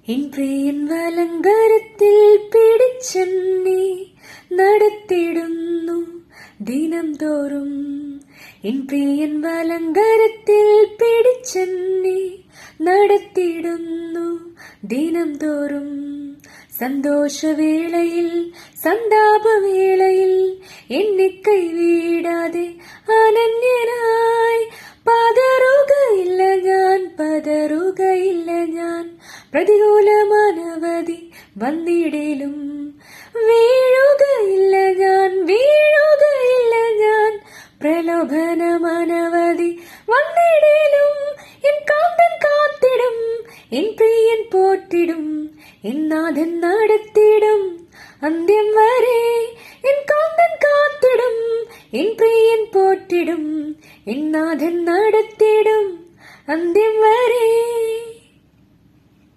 N പ്രിയൻ വലങ്കരത്തിൽ പിടിച്ചെന്നെ നടത്തിടുന്നു ദിനം തോറും. N പ്രിയൻ വലങ്കരത്തിൽ പിടിച്ചെന്നെ നടത്തിടുന്നു ദിനം തോറും. സന്തോഷവേളയിൽ സന്താപവേളയിൽ എന്നെ കൈവിടാതെ അനന്യനായി പതറുകയില്ല ഞാൻ പ്രതികൂലമനവധി വന്നിടലും. വീഴുകയില്ല ഞാൻ പ്രലോഭനമനവധി വന്നിടലും. എൻ കാന്തൻ കാത്തിടും, എൻ പ്രിയൻ പോറ്റിടും, എൻ നാഥൻ നടത്തിടും അന്ത്യം വരെ. എൻ കാന്തൻ കാത്തിടും, എൻ പ്രിയൻ പോറ്റിടും, എൻ നാഥൻ നടത്തിടും അന്ത്യം വരെ.